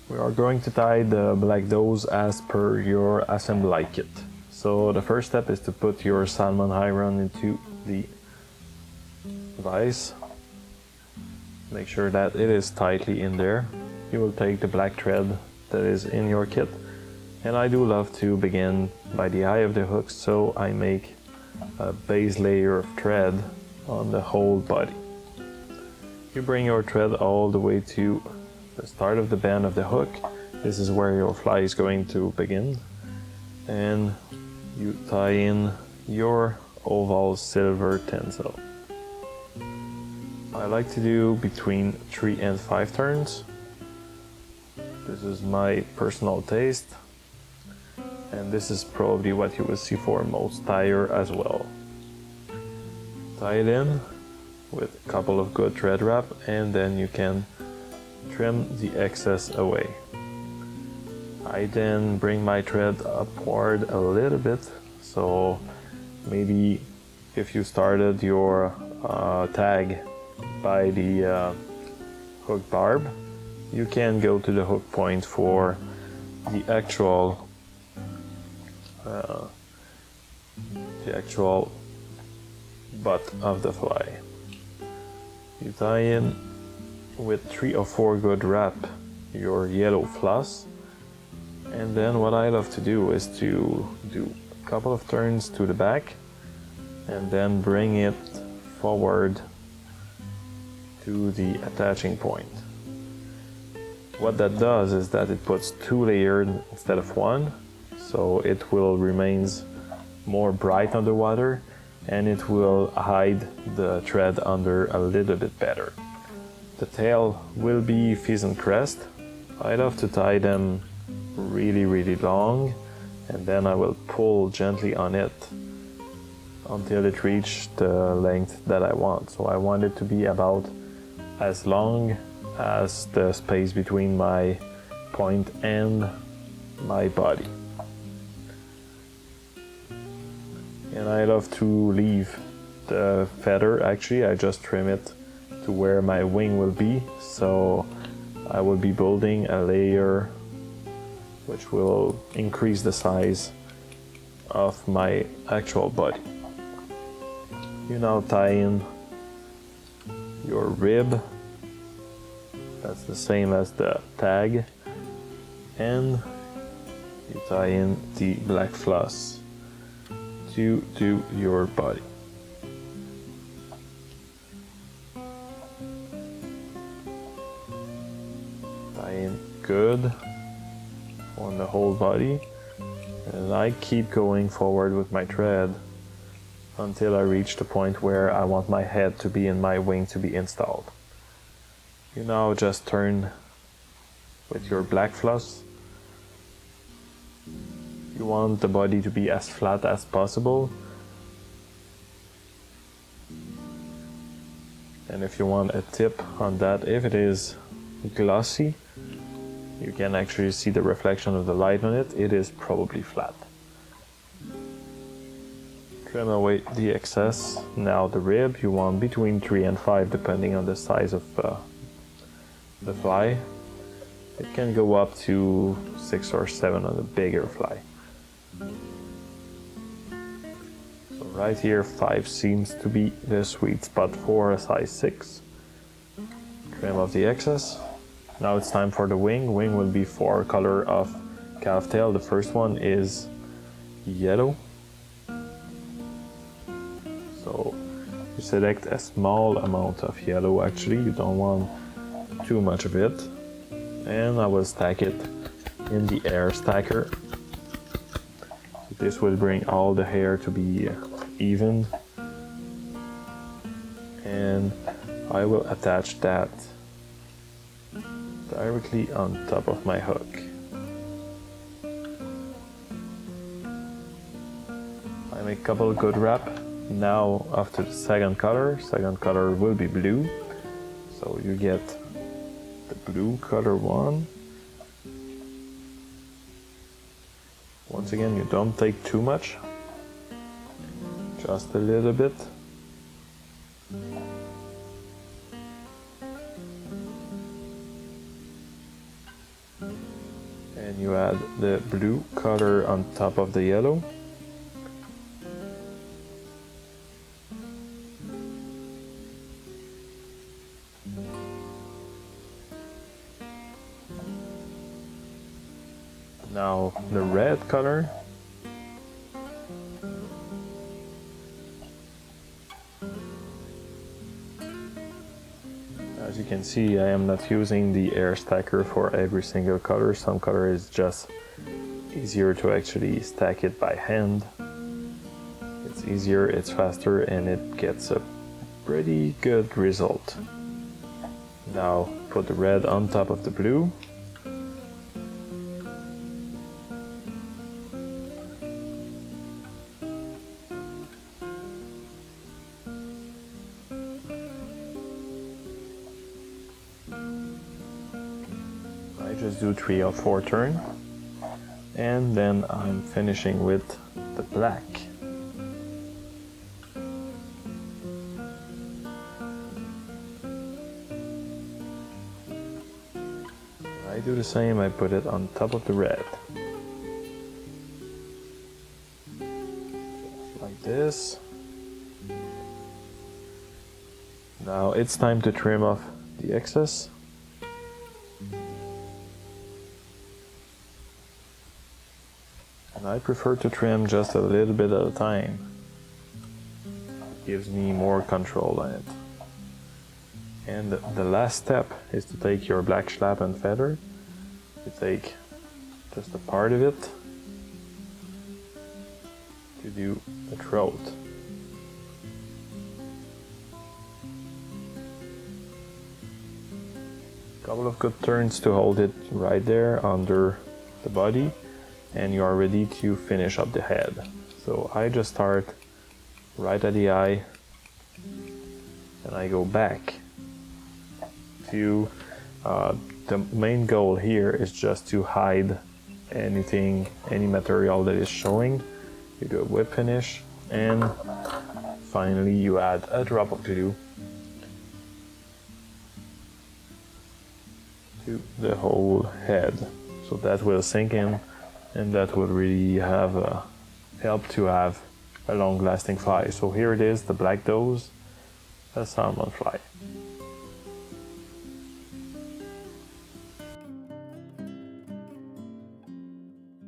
We are going to tie the black does as per your assembly kit. So the first step is to put your salmon iron into the vise. Make sure that it is tightly in there. You will take the black thread that is in your kit, and I do love to begin by the eye of the hook, so I make a base layer of thread on the whole body. You bring your thread all the way to the start of the bend of the hook. This is where your fly is going to begin, and you tie in your oval silver tinsel. I like to do between 3 and 5 turns. This is my personal taste, and this is probably what you will see for most tire as well. Tie it in with a couple of good thread wrap, and then you can trim the excess away. I then bring my thread upward a little bit, so maybe if you started your tag by the hook barb, you can go to the hook point for the actual butt of the fly. You tie in with 3 or 4 good wrap your yellow floss, and then what I love to do is to do a couple of turns to the back and then bring it forward to the attaching point. What that does is that it puts 2 layers instead of 1, so it will remain more bright underwater, and it will hide the thread under a little bit better. The tail will be pheasant crest. I love to tie them really long, and then I will pull gently on it until it reaches the length that I want. So I want it to be about as long as the space between my point and my body. And I love to leave the feather, actually I just trim it to where my wing will be, so I will be building a layer which will increase the size of my actual body. You now tie in your rib, that's the same as the tag, and you tie in the black floss to your body. Tie in good on the whole body, and I keep going forward with my thread until I reach the point where I want my head to be and my wing to be installed. You now just turn with your black floss. You want the body to be as flat as possible, and if you want a tip on that, if it is glossy, you can actually see the reflection of the light on it, it is probably flat. Trim away the excess. Now the rib, you want between 3 and 5 depending on the size of the fly. It can go up to 6 or 7 on the bigger fly. So right here 5 seems to be the sweet spot for a size 6. Trim off the excess. Now it's time for the wing. Wing will be 4 color of calf tail. The first one is yellow. So you select a small amount of yellow, actually you don't want too much of it, and I will stack it in the air stacker. This will bring all the hair to be even, and I will attach that directly on top of my hook. I make a couple of good wrap. Now after the second color will be blue, so you get the blue color one. Once again, you don't take too much, just a little bit. Then you add the blue color on top of the yellow. Now the red color. As you can see, I am not using the air stacker for every single color. Some color is just easier to actually stack it by hand. It's easier, it's faster, and it gets a pretty good result. Now put the red on top of the blue. I just do 3 or 4 turns, and then I'm finishing with the black. I do the same, I put it on top of the red. Just like this. Now it's time to trim off the excess. And I prefer to trim just a little bit at a time. It gives me more control on it. And the last step is to take your black schlap and feather. You take just a part of it to do the throat. Couple of good turns to hold it right there under the body, and you are ready to finish up the head. So I just start right at the eye, and I go back to the main goal here is just to hide anything, any material that is showing. You do a whip finish, and finally you add a drop of glue to the whole head, so that will sink in, and that will really have help to have a long-lasting fly. So here it is, the black doze, a salmon fly.